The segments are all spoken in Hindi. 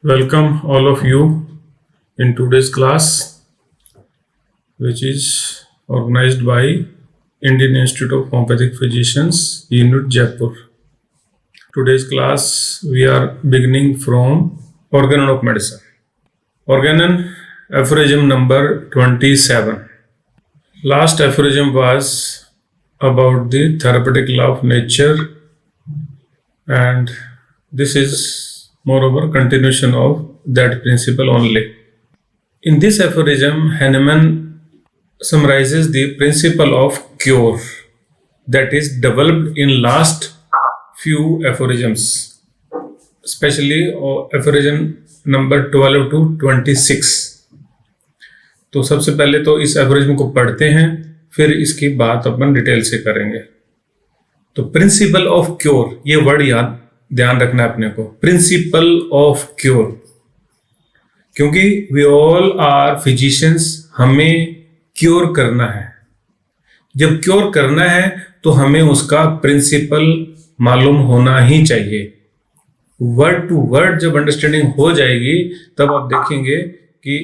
Welcome all of you in today's class, which is organized by Indian Institute of Homeopathic Physicians, Unit Jaipur. Today's class we are beginning from Organon of Medicine. Organon aphorism number 27. Last aphorism was about the therapeutic law of nature, and this is moreover continuation of that principle only. In this aphorism, Hahnemann summarizes the principle of cure that is developed in last few aphorisms, especially aphorism number 12 to 26. तो सबसे पहले तो इस एफोरिज्म को पढ़ते हैं, फिर इसकी बात अपन डिटेल से करेंगे. तो प्रिंसिपल ऑफ क्योर, ये वर्ड ध्यान रखना है अपने को, प्रिंसिपल ऑफ क्योर, क्योंकि वी ऑल आर फिजिशियंस, हमें क्योर करना है. जब क्योर करना है तो हमें उसका प्रिंसिपल मालूम होना ही चाहिए. वर्ड टू वर्ड जब अंडरस्टैंडिंग हो जाएगी तब आप देखेंगे कि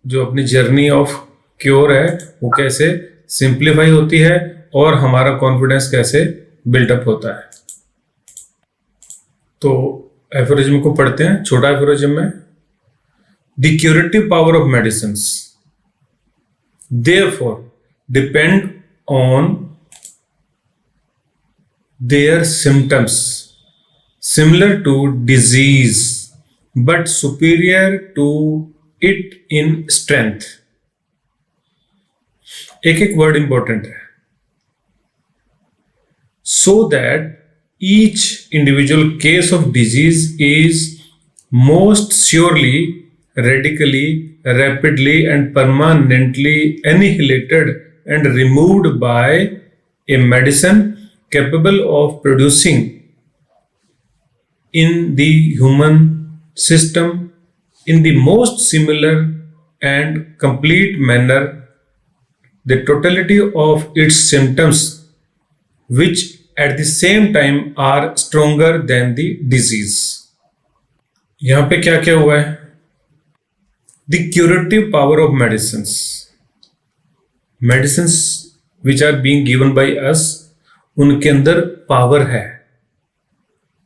जो अपनी जर्नी ऑफ क्योर है वो कैसे सिंप्लीफाई होती है और हमारा कॉन्फिडेंस कैसे बिल्डअप होता है. तो एफोरिज्म को पढ़ते हैं. छोटा एफोरिज्म है, the curative power of medicines therefore depend on their symptoms similar to disease but superior to it in strength. एक एक वर्ड इंपॉर्टेंट है. So that each individual case of disease is most surely, radically, rapidly and permanently annihilated and removed by a medicine capable of producing in the human system in the most similar and complete manner the totality of its symptoms, which at the same time are stronger than the disease. यहां पे क्या क्या हुआ है? The curative power of medicines. Medicines which are being given by us, उनके अंदर पावर है,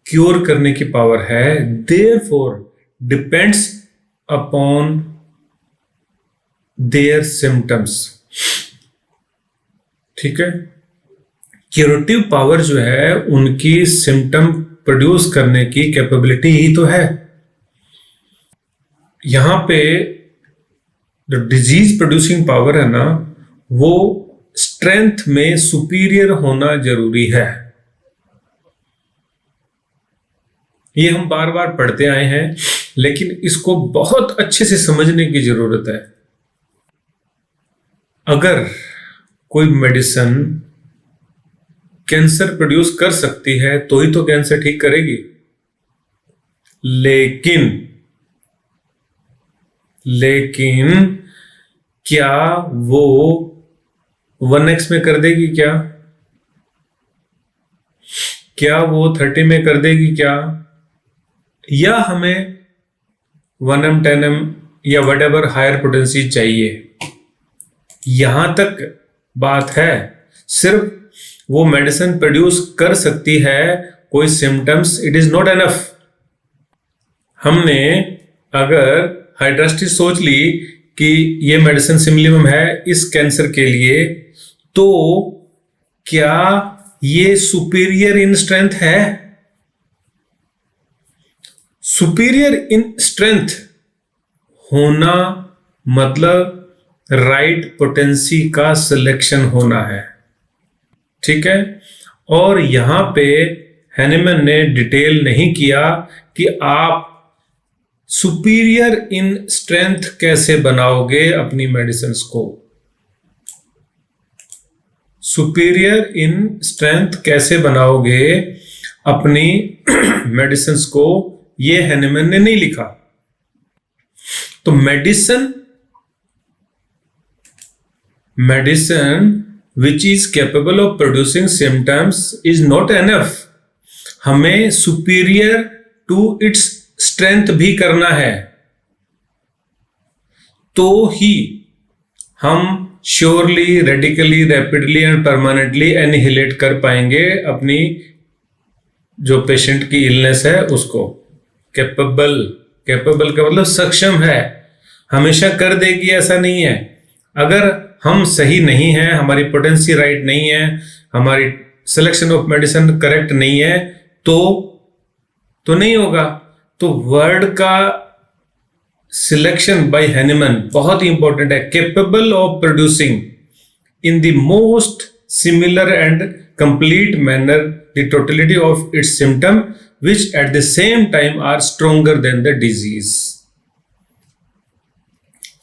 क्योर करने की पावर है. Therefore depends upon their symptoms. ठीक है. क्यूरेटिव पावर जो है उनकी सिम्टम प्रोड्यूस करने की कैपेबिलिटी ही तो है. यहां पे जो डिजीज प्रोड्यूसिंग पावर है ना, वो स्ट्रेंथ में सुपीरियर होना जरूरी है. ये हम बार बार पढ़ते आए हैं, लेकिन इसको बहुत अच्छे से समझने की जरूरत है. अगर कोई मेडिसिन कैंसर प्रोड्यूस कर सकती है तो ही तो कैंसर ठीक करेगी, लेकिन क्या वो 1x में कर देगी? क्या वो 30 में कर देगी? या हमें 1m 10m या व्हाटएवर हायर पोटेंसी चाहिए? यहां तक बात है. सिर्फ वो मेडिसिन प्रोड्यूस कर सकती है कोई symptoms, it is not enough. हमने अगर हाइड्रास्टी सोच ली कि ये मेडिसिन सिमिलिमम है इस कैंसर के लिए, तो क्या ये सुपीरियर इन स्ट्रेंथ है? सुपीरियर इन स्ट्रेंथ होना मतलब राइट पोटेंसी का सिलेक्शन होना है. ठीक है. और यहां पे हैनेमन ने डिटेल नहीं किया कि आप सुपीरियर इन स्ट्रेंथ कैसे बनाओगे अपनी मेडिसिन्स को. सुपीरियर इन स्ट्रेंथ कैसे बनाओगे अपनी मेडिसिन्स को, ये हैनेमन ने नहीं लिखा. तो medicine which is capable of producing symptoms is not enough. हमें superior to its स्ट्रेंथ भी करना है, तो ही हम surely, radically, rapidly and permanently annihilate कर पाएंगे अपनी जो पेशेंट की इलनेस है उसको। कैपेबल का मतलब सक्षम है, हमेशा कर देगी ऐसा नहीं है। अगर हम सही नहीं है, हमारी पोटेंसी राइट नहीं है, हमारी सिलेक्शन ऑफ मेडिसिन करेक्ट नहीं है, तो नहीं होगा। तो वर्ड का सिलेक्शन बाय हैनिमैन बहुत ही इंपॉर्टेंट है। Capable of producing in the most similar and complete manner the totality of its symptom which at the same time are stronger than the disease।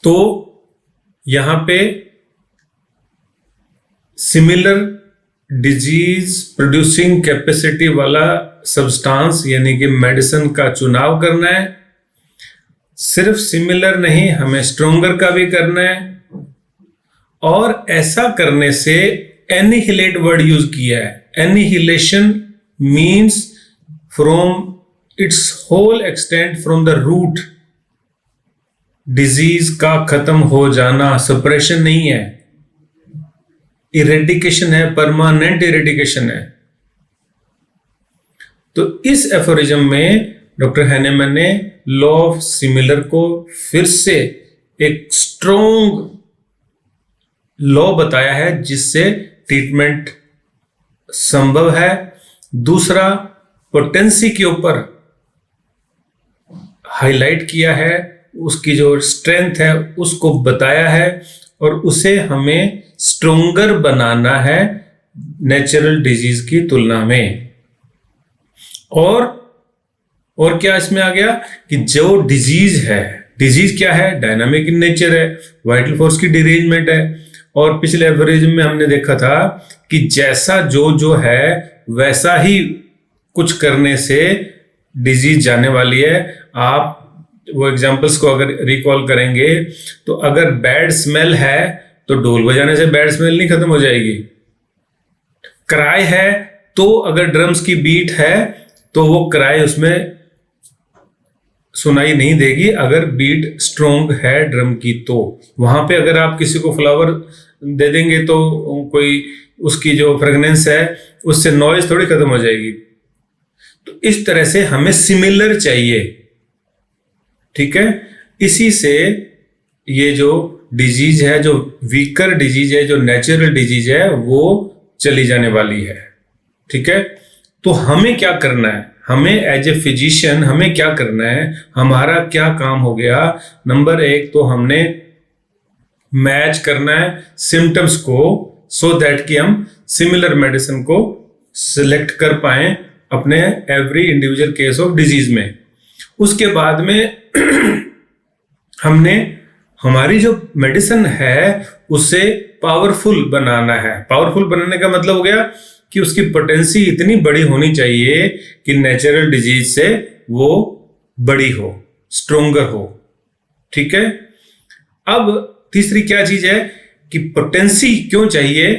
तो यहां पे सिमिलर डिजीज प्रोड्यूसिंग कैपेसिटी वाला सब्सटेंस यानी कि मेडिसिन का चुनाव करना है। सिर्फ सिमिलर नहीं, हमें स्ट्रोंगर का भी करना है। और ऐसा करने से एनिहिलेट वर्ड यूज किया है। Annihilation means from its whole extent from the root, disease का खत्म हो जाना, सप्रेशन नहीं है, इरेडिकेशन है, परमानेंट इरेडिकेशन है। तो इस एफोरिज्म में डॉक्टर हैनेमैन ने लॉ ऑफ सिमिलर को फिर से एक स्ट्रोंग लॉ बताया है जिससे ट्रीटमेंट संभव है। दूसरा, पोटेंसी के ऊपर हाईलाइट किया है, उसकी जो स्ट्रेंथ है उसको बताया है और उसे हमें स्ट्रोंगर बनाना है नेचुरल डिजीज की तुलना में। और क्या इसमें आ गया कि जो डिजीज है, डिजीज क्या है, डायनामिक इन नेचर है, वाइटल फोर्स की डिरेंजमेंट है। और पिछले एवरेज में हमने देखा था कि जैसा जो है वैसा ही कुछ करने से डिजीज जाने वाली है। आप वो एग्जांपल्स को अगर रिकॉल करेंगे तो अगर बैड स्मेल है तो ढोल बजाने से बैड स्मेल नहीं खत्म हो जाएगी। क्राई है तो अगर ड्रम्स की बीट है तो वो क्राई उसमें सुनाई नहीं देगी। अगर बीट स्ट्रोंग है ड्रम की तो वहां पे अगर आप किसी को फ्लावर दे देंगे तो कोई उसकी जो फ्रेगनेंस है उससे नॉइज थोड़ी खत्म हो जाएगी। तो इस तरह से हमें सिमिलर चाहिए, ठीक है। इसी से ये जो डिजीज है, जो वीकर डिजीज है, जो नेचुरल डिजीज है, वो चली जाने वाली है, ठीक है। तो हमें क्या करना है, हमें एज ए फिजिशियन हमें क्या करना है, हमारा क्या काम हो गया। नंबर 1 तो हमने मैच करना है सिम्टम्स को, सो दैट कि हम सिमिलर मेडिसिन को सिलेक्ट कर पाए अपने every individual case of disease में। उसके बाद में हमने हमारी जो मेडिसिन है उसे पावरफुल बनाना है। पावरफुल बनाने का मतलब हो गया कि उसकी पोटेंसी इतनी बड़ी होनी चाहिए कि नेचुरल डिजीज से वो बड़ी हो, स्ट्रोंगर हो, ठीक है। अब तीसरी क्या चीज है कि पोटेंसी क्यों चाहिए,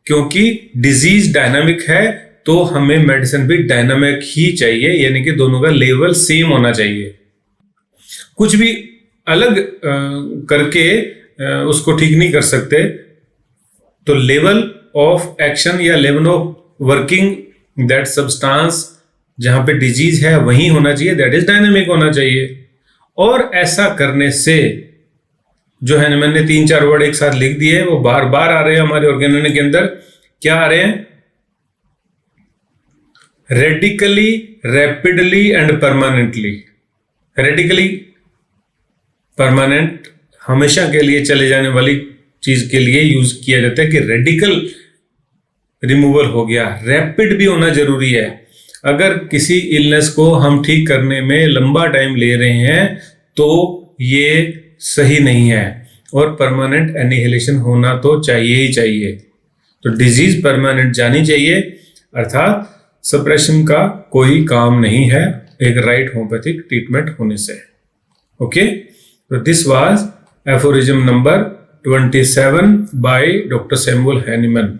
क्योंकि डिजीज डायनामिक है तो हमें मेडिसिन भी डायनामिक ही चाहिए, यानी कि दोनों का लेवल सेम होना चाहिए। कुछ भी अलग करके उसको ठीक नहीं कर सकते। तो लेवल ऑफ एक्शन या level of working that substance जहां पे डिजीज है वही होना चाहिए, दैट इज डायनामिक होना चाहिए। और ऐसा करने से जो है मैंने 3-4 वर्ड एक साथ लिख दिए, वो बार बार आ रहे हैं हमारे ऑर्गेनोन के अंदर। क्या आ रहे हैं? Radically, rapidly and permanently. Radically permanent हमेशा के लिए चले जाने वाली चीज के लिए यूज किया जाता है कि रेडिकल रिमूवल हो गया। रैपिड भी होना जरूरी है। अगर किसी इलनेस को हम ठीक करने में लंबा टाइम ले रहे हैं तो ये सही नहीं है, और परमानेंट एनिहिलेशन होना तो चाहिए ही चाहिए। तो डिजीज परमानेंट जानी चाहिए, अर्थात सप्रेशन का कोई काम नहीं है एक राइट होम्योपैथिक ट्रीटमेंट होने से। ओके, तो this was aphorism number 27 by Dr. Samuel Hahnemann.